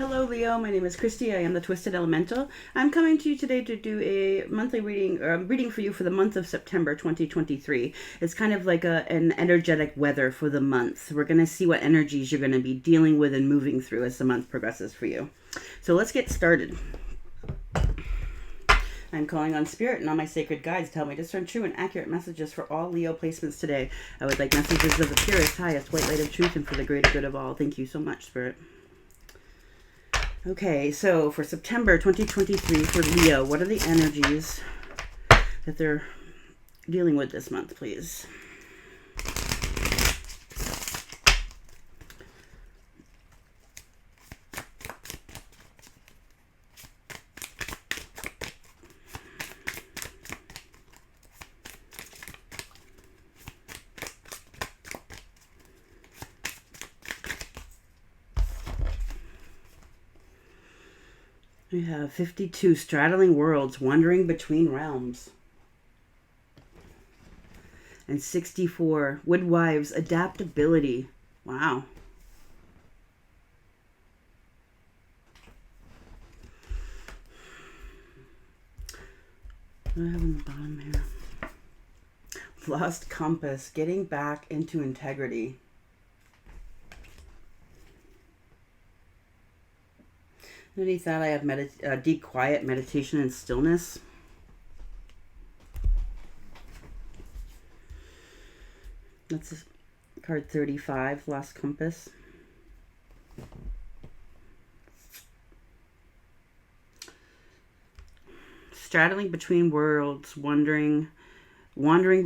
Hello, Leo. My name is Kristi. I am the Twisted Elemental. I'm coming to you today to do a monthly reading for you for the month of September 2023. It's kind of like an energetic weather for the month. We're going to see what energies you're going to be dealing with and moving through as the month progresses for you. So let's get started. I'm calling on Spirit and all my sacred guides to help me discern true and accurate messages for all Leo placements today. I would like messages of the purest, highest, white light of truth and for the greater good of all. Thank you so much, Spirit. Okay, so for September 2023 for Leo, what are the energies that they're dealing with this month, please? We have 52, straddling worlds, wandering between realms. And 64, woodwives, adaptability. Wow. What do I have on the bottom here? Lost compass, getting back into integrity. Underneath that, I have deep quiet, meditation, and stillness. That's card 35, Lost Compass. Straddling between worlds, wandering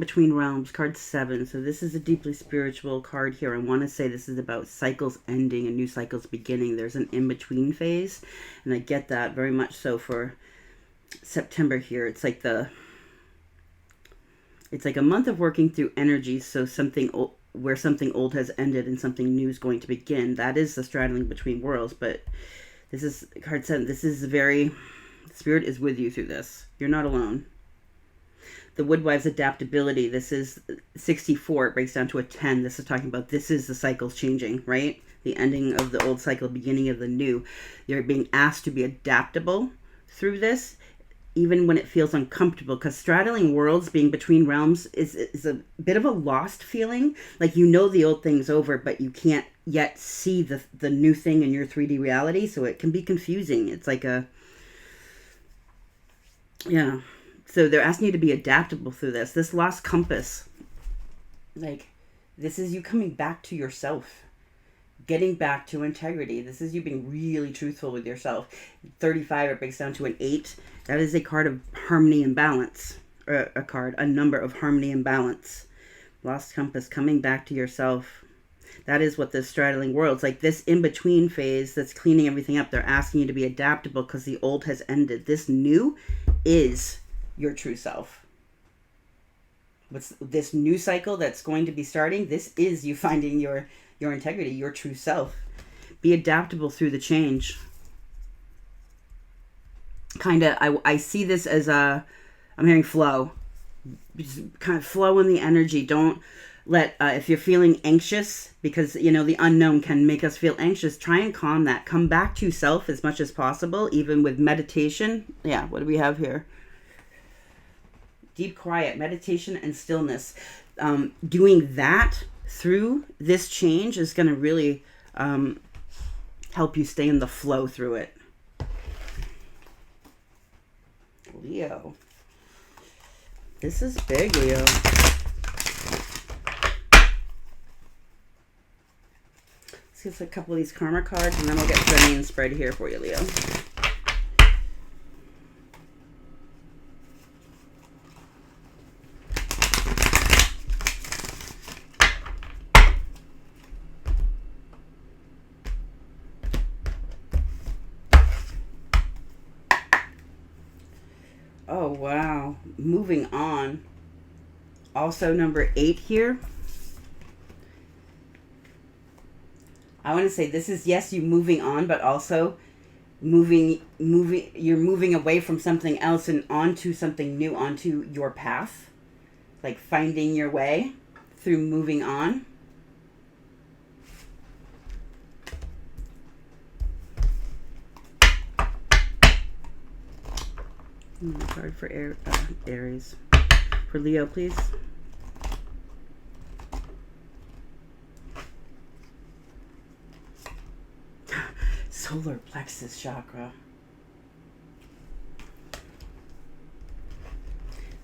between realms, card 7. So this is a deeply spiritual card here. I want to say this is about cycles ending and new cycles beginning. There's an in-between phase, and I get that very much so for September here. It's like a month of working through energies, so where something old has ended and something new is going to begin. That is the straddling between worlds, but this is card 7. This is Spirit is with you through this. You're not alone. The woodwives, adaptability. This is 64. It breaks down to a 10. This is talking about this is the cycles changing, right? The ending of the old cycle, beginning of the new. You're being asked to be adaptable through this, even when it feels uncomfortable. Because straddling worlds, being between realms, is a bit of a lost feeling. Like you know the old thing's over, but you can't yet see the new thing in your 3D reality. So it can be confusing. It's like yeah. So they're asking you to be adaptable through this. This lost compass, like, this is you coming back to yourself, getting back to integrity. This is you being really truthful with yourself. 35, it breaks down to an 8. That is a card of harmony and balance. A number of harmony and balance. Lost compass, coming back to yourself. That is what the straddling worlds, like this in-between phase that's cleaning everything up. They're asking you to be adaptable because the old has ended. This new is your true self. What's this new cycle that's going to be starting? This is you finding your integrity, your true self. Be adaptable through the change. I see this as I'm hearing flow. Just kind of flow in the energy. Don't let, if you're feeling anxious, because, the unknown can make us feel anxious, try and calm that. Come back to self as much as possible, even with meditation. Yeah, what do we have here? Deep quiet, meditation, and stillness. Doing that through this change is going to really help you stay in the flow through it. Leo. This is big, Leo. Let's get a couple of these karma cards, and then we'll get to the main spread here for you, Leo. Oh, wow. Moving on. Also, number 8 here. I want to say this is, yes, you moving on, but also you're moving away from something else and onto something new, onto your path. Like finding your way through moving on. Card for Aries. For Leo, please. Solar plexus chakra.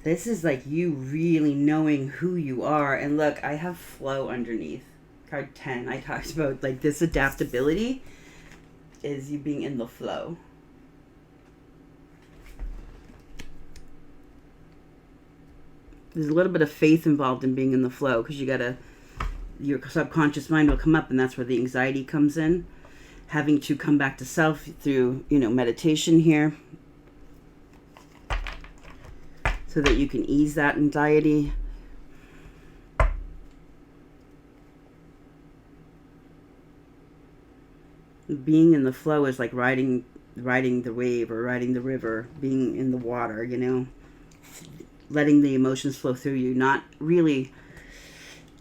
This is like you really knowing who you are. And look, I have flow underneath. Card 10. I talked about like this adaptability is you being in the flow. There's a little bit of faith involved in being in the flow because your subconscious mind will come up, and that's where the anxiety comes in. Having to come back to self through, meditation here so that you can ease that anxiety. Being in the flow is like riding the wave or riding the river, being in the water, letting the emotions flow through you, not really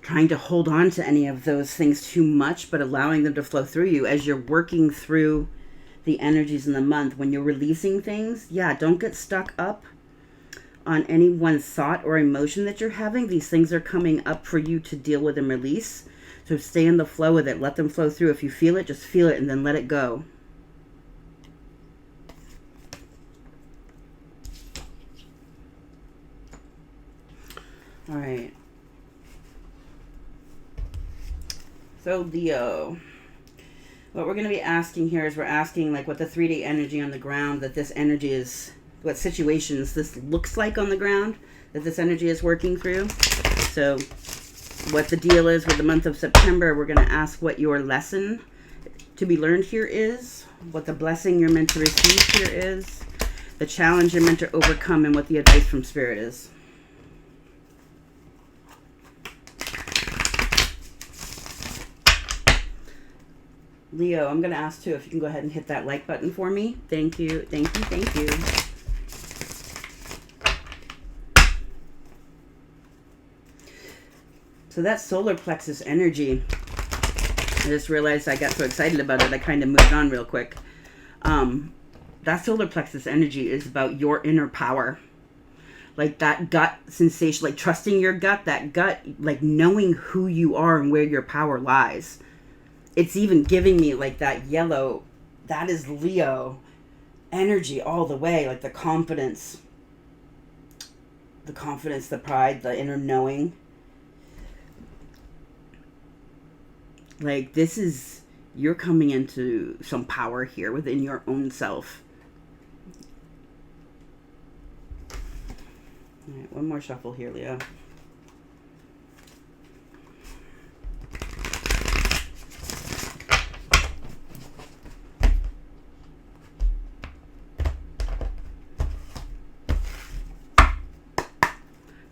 trying to hold on to any of those things too much, but allowing them to flow through you as you're working through the energies in the month. When you're releasing things, don't get stuck up on any one thought or emotion that you're having. These things are coming up for you to deal with and release. So stay in the flow with it. Let them flow through. If you feel it, just feel it and then let it go. All right. So Leo, what we're going to be asking here is we're asking like what the 3D energy on the ground, that this energy is, what situations this looks like on the ground, that this energy is working through. So what the deal is with the month of September, we're going to ask what your lesson to be learned here is, what the blessing you're meant to receive here is, the challenge you're meant to overcome, and what the advice from Spirit is. Leo, I'm going to ask too if you can go ahead and hit that like button for me. Thank you, thank you, thank you. So that solar plexus energy, I just realized I got so excited about it, I kind of moved on real quick. That solar plexus energy is about your inner power. Like that gut sensation, like trusting your gut, that gut, like knowing who you are and where your power lies. It's even giving me like that yellow, that is Leo energy all the way, like the confidence, the pride, the inner knowing. Like this is, you're coming into some power here within your own self. All right, one more shuffle here, Leo.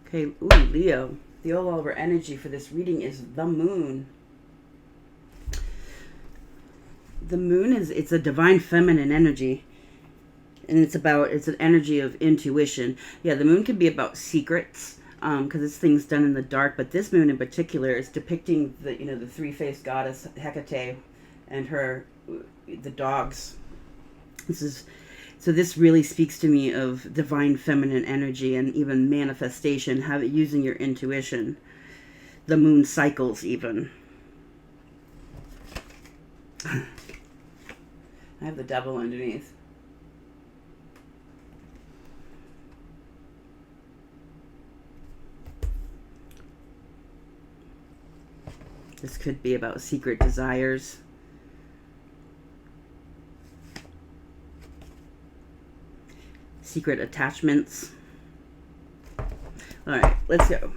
Okay, ooh, Leo. The all-over energy for this reading is the moon. The moon it's a divine feminine energy. And it's an energy of intuition. Yeah, the moon can be about secrets, because it's things done in the dark. But this moon in particular is depicting the three-faced goddess Hecate and the dogs. So this really speaks to me of divine feminine energy and even manifestation, using your intuition. The moon cycles even. I have the devil underneath. This could be about secret desires. Secret attachments. All right, let's go.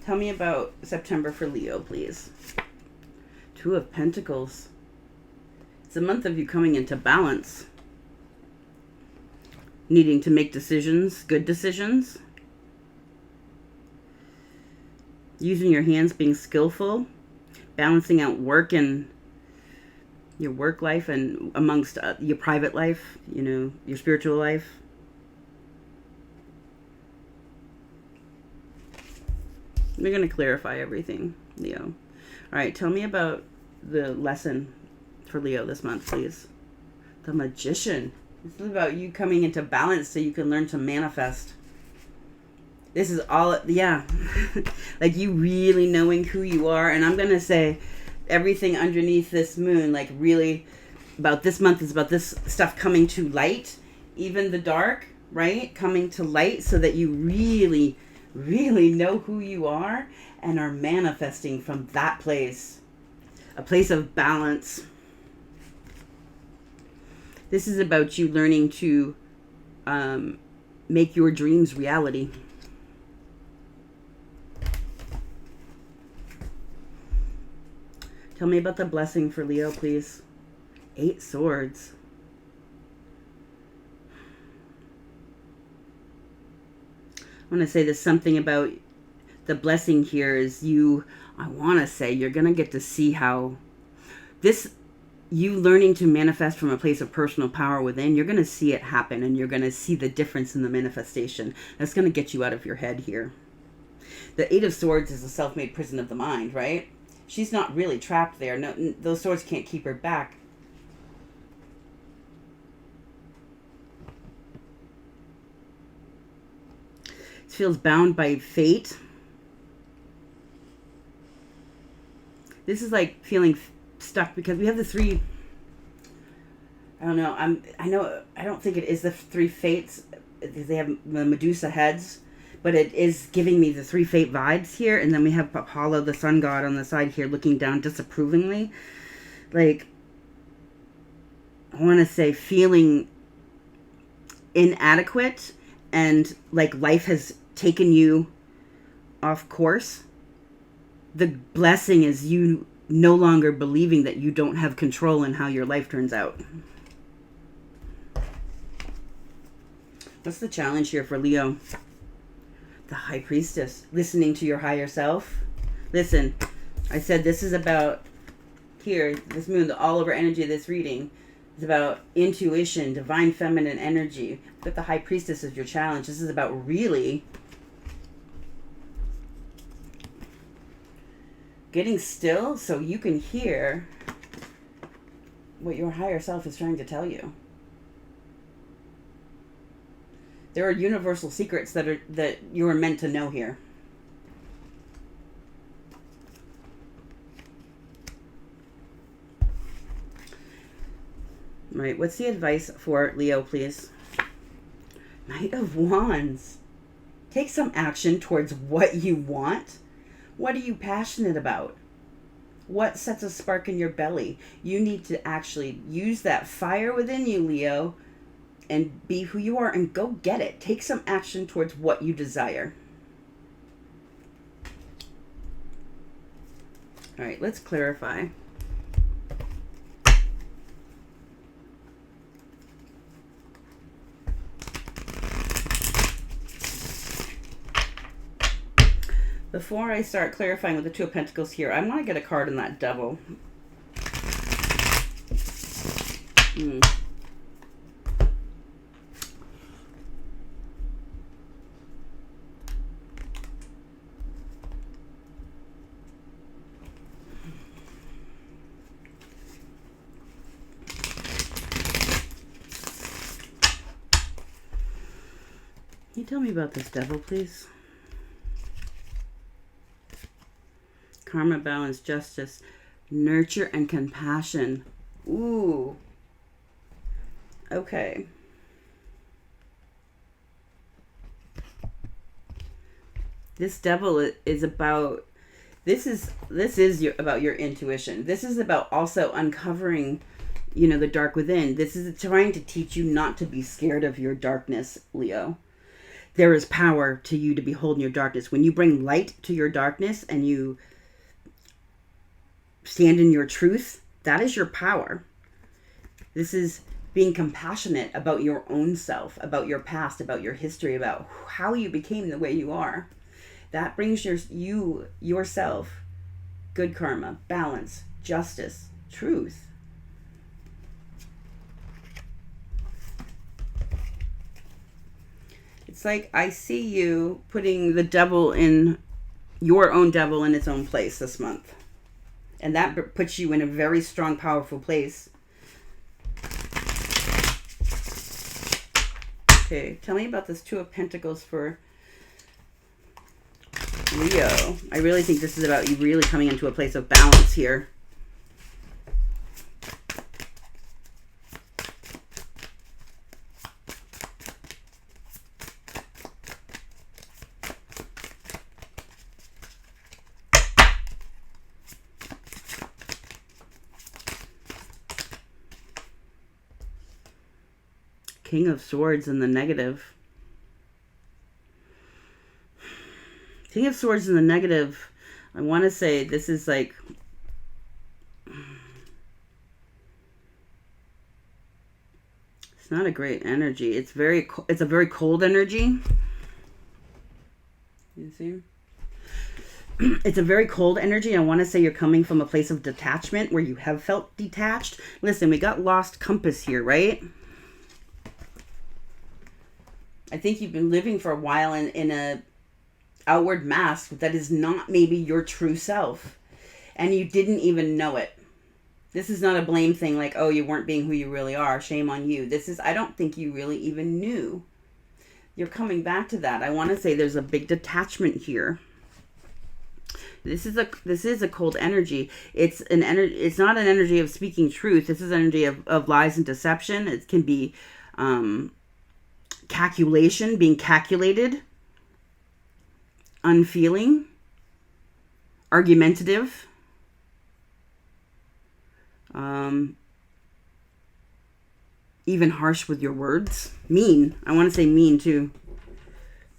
Tell me about September for Leo, please. Two of Pentacles. It's a month of you coming into balance. Needing to make decisions, good decisions. Using your hands, being skillful. Balancing out work and your work life and amongst your private life, your spiritual life. We're going to clarify everything, Leo. All right, tell me about the lesson for Leo this month, please. The Magician. This is about you coming into balance so you can learn to manifest. This is all, yeah. Like you really knowing who you are. And I'm going to say everything underneath this moon, like really about this month is about this stuff coming to light, even the dark, right? Coming to light so that you really, really know who you are and are manifesting from that place, a place of balance. This is about you learning to make your dreams reality. Tell me about the blessing for Leo, please. 8 swords. I want to say there's something about the blessing here is I want to say you're going to get to see how you learning to manifest from a place of personal power within, you're going to see it happen and you're going to see the difference in the manifestation. That's going to get you out of your head here. The 8 of Swords is a self-made prison of the mind, right? She's not really trapped there. No, those swords can't keep her back. She feels bound by fate. This is like feeling stuck because we have the 3. I don't know. I don't think it is the 3 fates because they have the Medusa heads, but it is giving me the 3 fate vibes here. And then we have Apollo, the sun god, on the side here looking down disapprovingly. Like, I want to say feeling inadequate and like life has taken you off course. The blessing is you no longer believing that you don't have control in how your life turns out. What's the challenge here for Leo? The High Priestess. Listening to your higher self. Listen, I said this is about here, this moon, the all over energy of this reading is about intuition, divine feminine energy. But the High Priestess is your challenge. This is about really getting still so you can hear what your higher self is trying to tell you. There are universal secrets that you are meant to know here. Right, what's the advice for Leo, please? Knight of Wands. Take some action towards what you want. What are you passionate about? What sets a spark in your belly? You need to actually use that fire within you, Leo, and be who you are and go get it. Take some action towards what you desire. All right, let's clarify. Before I start clarifying with the 2 of Pentacles here, I want to get a card on that Devil. Can you tell me about this Devil, please? Karma, balance, justice, nurture, and compassion. Ooh. Okay. This Devil is about, this is about your intuition. This is about also uncovering, the dark within. This is trying to teach you not to be scared of your darkness, Leo. There is power to you to behold in your darkness. When you bring light to your darkness and you stand in your truth, that is your power. This is being compassionate about your own self, about your past, about your history, about how you became the way you are. That brings yourself good karma, balance, justice, truth. It's like I see you putting the devil in your own devil in its own place this month. And that puts you in a very strong, powerful place. Okay, tell me about this Two of Pentacles for Leo. I really think this is about you really coming into a place of balance here. King of Swords in the negative. King of Swords in the negative. I want to say this is like... It's not a great energy. It's a very cold energy. You see? It's a very cold energy. I want to say you're coming from a place of detachment where you have felt detached. Listen, we got lost compass here, right? I think you've been living for a while in a outward mask that is not maybe your true self. And you didn't even know it. This is not a blame thing like, oh, you weren't being who you really are. Shame on you. This is, I don't think you really even knew. You're coming back to that. I want to say there's a big detachment here. This is a cold energy. It's an energy. It's not an energy of speaking truth. This is an energy of lies and deception. It can be calculation, being calculated, unfeeling, argumentative, even harsh with your words. Mean. I want to say mean too.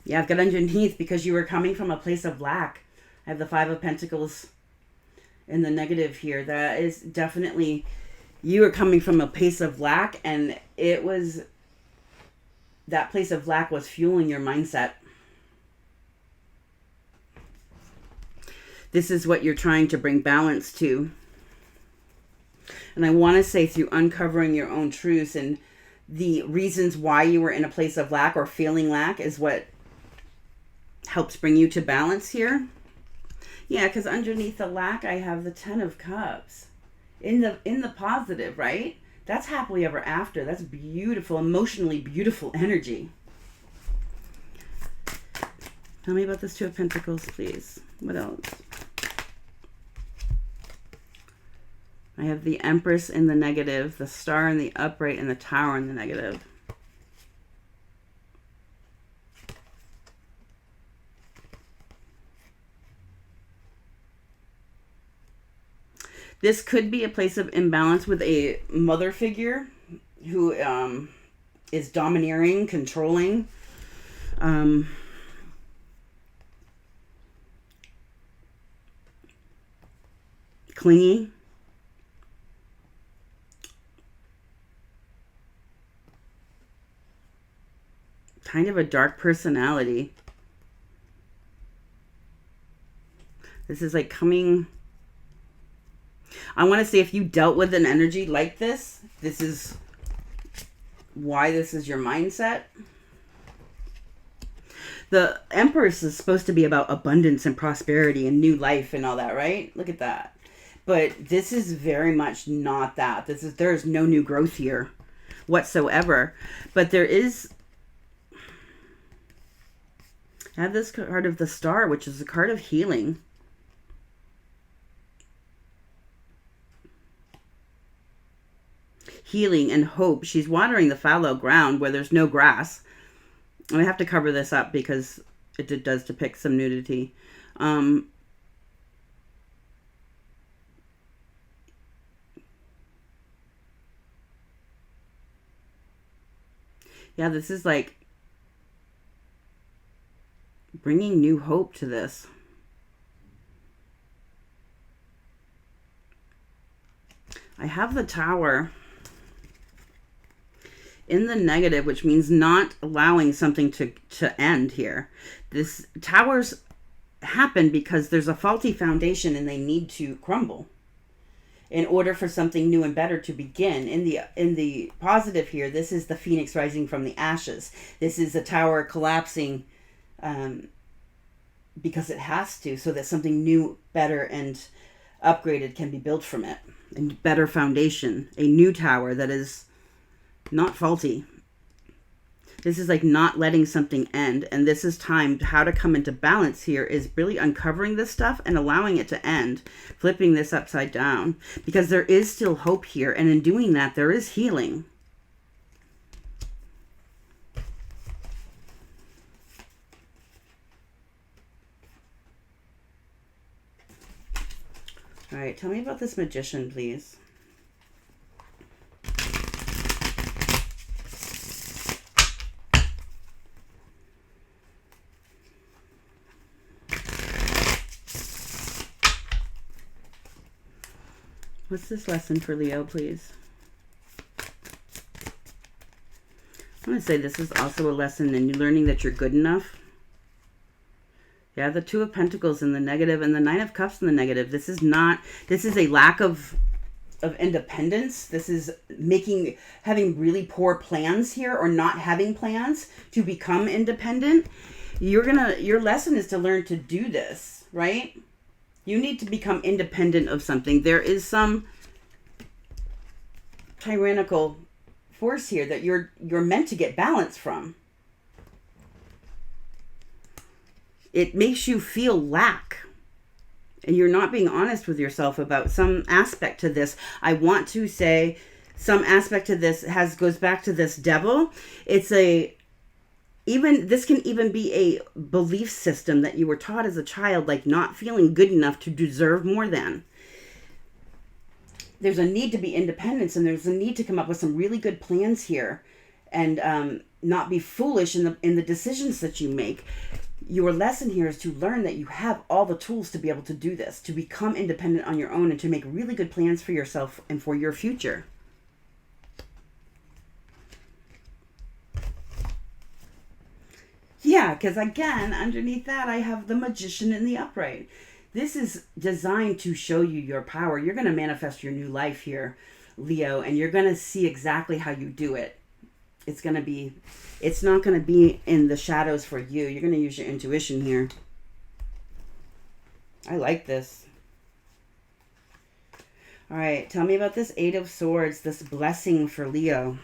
Yeah, I've got underneath because you were coming from a place of lack. I have the Five of Pentacles in the negative here. That is definitely, you are coming from a place of lack, and it was, that place of lack was fueling your mindset. This is what you're trying to bring balance to. And I want to say through uncovering your own truths and the reasons why you were in a place of lack or feeling lack is what helps bring you to balance here. Yeah, because underneath the lack, I have the Ten of Cups. In the positive, right? That's happily ever after. That's beautiful, emotionally beautiful energy. Tell me about this Two of Pentacles, please. What else? I have the Empress in the negative, the Star in the upright, and the Tower in the negative. This could be a place of imbalance with a mother figure who is domineering, controlling, clingy. Kind of a dark personality. This is like coming... I want to say if you dealt with an energy like this, this is why this is your mindset. The Empress is supposed to be about abundance and prosperity and new life and all that, right? Look at that. But this is very much not that. There is no new growth here whatsoever. But there is... I have this card of the Star, which is a card of healing. Healing and hope. She's watering the fallow ground where there's no grass. And I have to cover this up because it does depict some nudity. Yeah, this is like bringing new hope to this. I have the Tower in the negative, which means not allowing something to end here. This Towers happen because there's a faulty foundation and they need to crumble in order for something new and better to begin. In the positive here, this is the phoenix rising from the ashes. This is a tower collapsing because it has to, so that something new, better, and upgraded can be built from it. A better foundation, a new tower that is not faulty. This is like not letting something end. And this is time. How to come into balance here is really uncovering this stuff and allowing it to end. Flipping this upside down. Because there is still hope here. And in doing that, there is healing. All right, tell me about this Magician, please. What's this lesson for Leo, please? I'm going to say this is also a lesson in learning that you're good enough. Yeah, the Two of Pentacles in the negative and the Nine of Cups in the negative. This is a lack of independence. This is having really poor plans here, or not having plans to become independent. Your lesson is to learn to do this, right? You need to become independent of something. There is some tyrannical force here that you're meant to get balance from. It makes you feel lack. And you're not being honest with yourself about some aspect to this. I want to say some aspect to this goes back to this devil. This can even be a belief system that you were taught as a child, like not feeling good enough to deserve more than. There's a need to be independent, and there's a need to come up with some really good plans here, and not be foolish in the decisions that you make. Your lesson here is to learn that you have all the tools to be able to do this, to become independent on your own, and to make really good plans for yourself and for your future. Yeah, because again, underneath that, I have the Magician in the upright. This is designed to show you your power. You're going to manifest your new life here, Leo, and you're going to see exactly how you do it. It's not going to be in the shadows for you. You're going to use your intuition here. I like this. All right, tell me about this Eight of Swords, this blessing for Leo.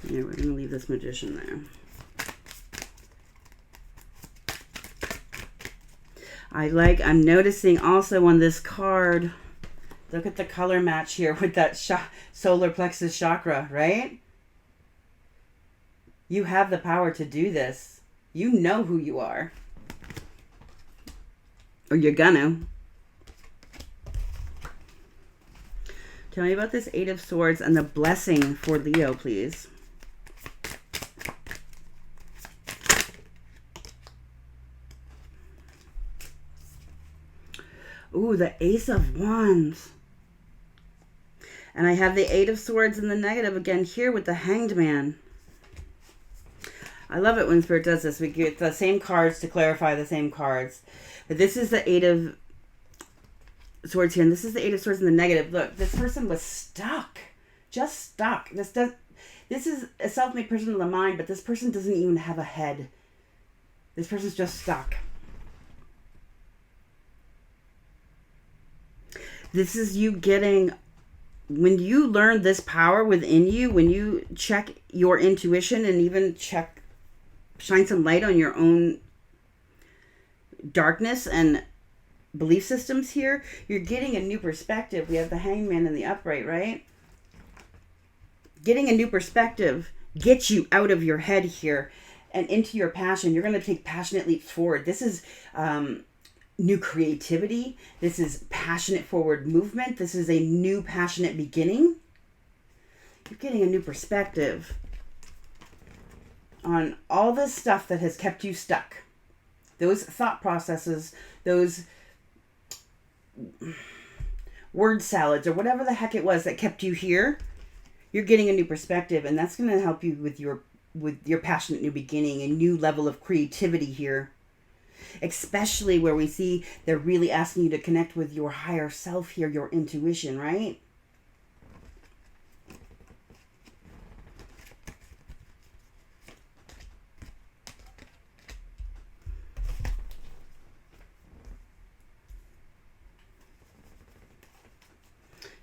Yeah, we're going to leave this Magician there. I'm noticing also on this card, look at the color match here with that solar plexus chakra, right? You have the power to do this. You know who you are. Or you're gonna. Tell me about this Eight of Swords and the blessing for Leo, please. Ooh, the Ace of Wands. And I have the Eight of Swords in the negative again here with the Hanged Man. I love it when Spirit does this. We get the same cards to clarify the same cards. But this is the Eight of Swords here, and this is the Eight of Swords in the negative. Look, this person was stuck. Just stuck. This is a self-made person of the mind, but this person doesn't even have a head. This person's just stuck. This is you getting, when you learn this power within you, when you check your intuition and even shine some light on your own darkness and belief systems here, you're getting a new perspective. We have the Hanged Man in the upright, right? Getting a new perspective gets you out of your head here and into your passion. You're going to take passionate leaps forward. This is new creativity. This is passionate forward movement. This is a new passionate beginning. You're getting a new perspective on all this stuff that has kept you stuck. Those thought processes, those word salads, or whatever the heck it was that kept you here. You're getting a new perspective, and that's going to help you with your passionate new beginning, a new level of creativity here. Especially where we see they're really asking you to connect with your higher self here, your intuition, right?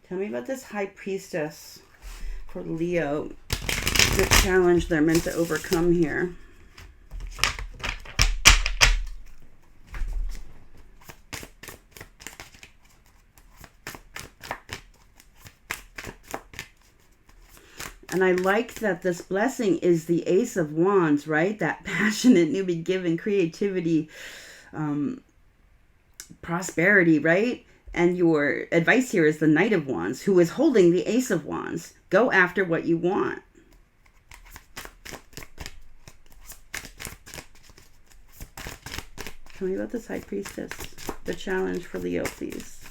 Tell me about this High Priestess for Leo. The challenge they're meant to overcome here. And I like that this blessing is the Ace of Wands, right? That passionate, newly given creativity, prosperity, right? And your advice here is the Knight of Wands, who is holding the Ace of Wands. Go after what you want. Tell me about this High Priestess. The challenge for Leo, please.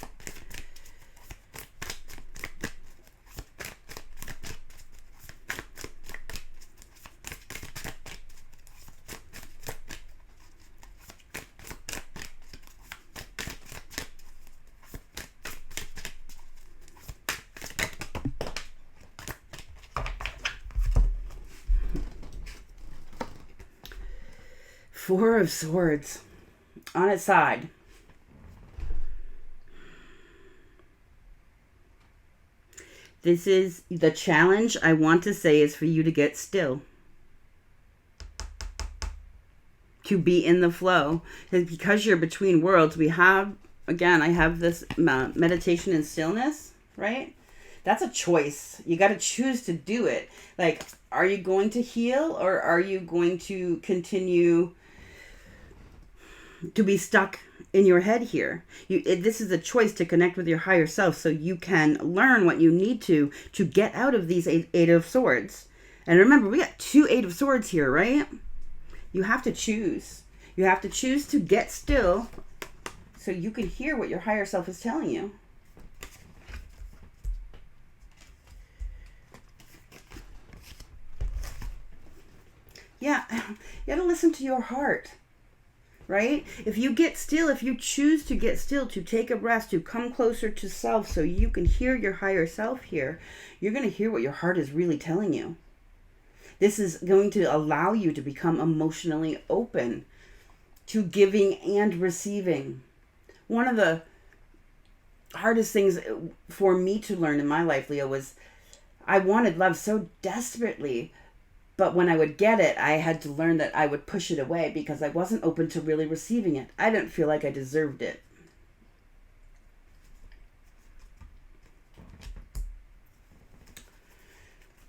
Four of Swords on its side. This is the challenge, I want to say, is for you to get still. To be in the flow. Because you're between worlds, we have, again, I have this meditation and stillness, right? That's a choice. You got to choose to do it. Like, are you going to heal, or are you going to continue to be stuck in your head here? This is a choice to connect with your higher self so you can learn what you need to get out of these Eight of Swords. And remember, we got two Eight of Swords here, right? You have to choose. You have to choose to get still so you can hear what your higher self is telling you. Yeah, you got to listen to your heart. Right? If you get still, if you choose to get still, to take a breath, to come closer to self so you can hear your higher self here, you're going to hear what your heart is really telling you. This is going to allow you to become emotionally open to giving and receiving. One of the hardest things for me to learn in my life, Leo, was I wanted love so desperately. But when I would get it, I had to learn that I would push it away because I wasn't open to really receiving it. I didn't feel like I deserved it.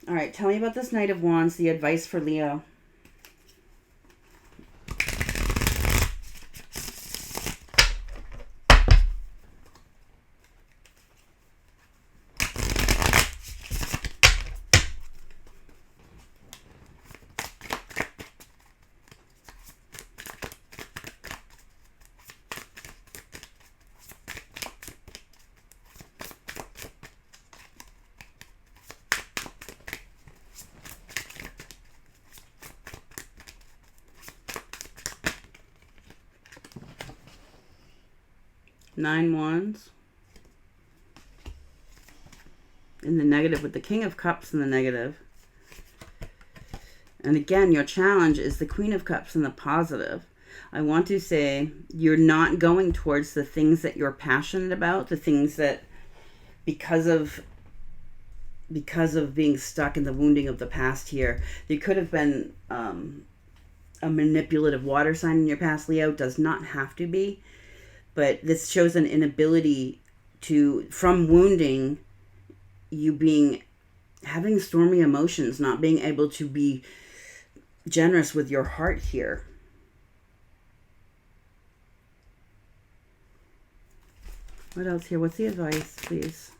All right, tell me about this Knight of Wands, the advice for Leo. Nine Wands. In the negative with the King of Cups in the negative. And again, your challenge is the Queen of Cups in the positive. I want to say you're not going towards the things that you're passionate about, the things that because of being stuck in the wounding of the past here, there could have been a manipulative water sign in your past, Leo. Does not have to be. But this shows an inability to, from wounding, you having stormy emotions, not being able to be generous with your heart here. What else here? What's the advice, please?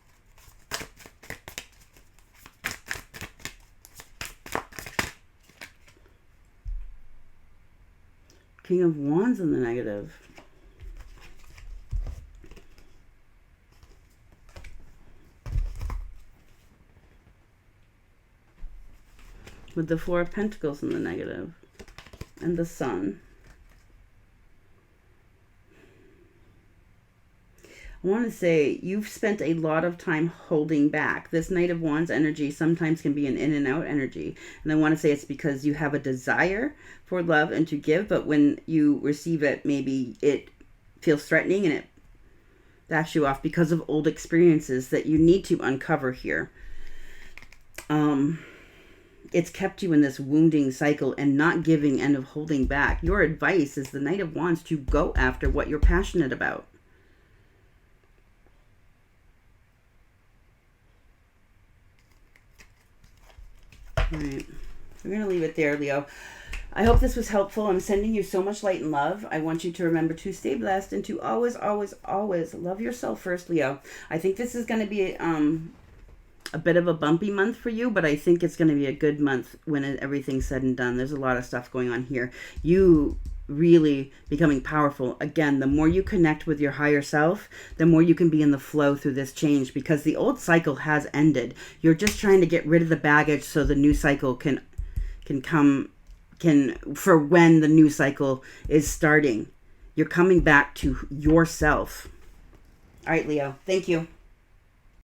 King of Wands in the negative. With the Four of Pentacles in the negative. And the Sun. I want to say you've spent a lot of time holding back. This Knight of Wands energy sometimes can be an in and out energy. And I want to say it's because you have a desire for love and to give, but when you receive it, maybe it feels threatening and it backs you off because of old experiences that you need to uncover here. It's kept you in this wounding cycle and not giving and of holding back. Your advice is the Knight of Wands to go after what you're passionate about. All right. We're going to leave it there, Leo. I hope this was helpful. I'm sending you so much light and love. I want you to remember to stay blessed and to always, always, always love yourself first, Leo. I think this is going to be a bit of a bumpy month for you, but I think it's going to be a good month when everything's said and done. There's a lot of stuff going on here. You really becoming powerful. Again, the more you connect with your higher self, the more you can be in the flow through this change, because the old cycle has ended. You're just trying to get rid of the baggage so the new cycle can come for when the new cycle is starting. You're coming back to yourself. All right, Leo. Thank you.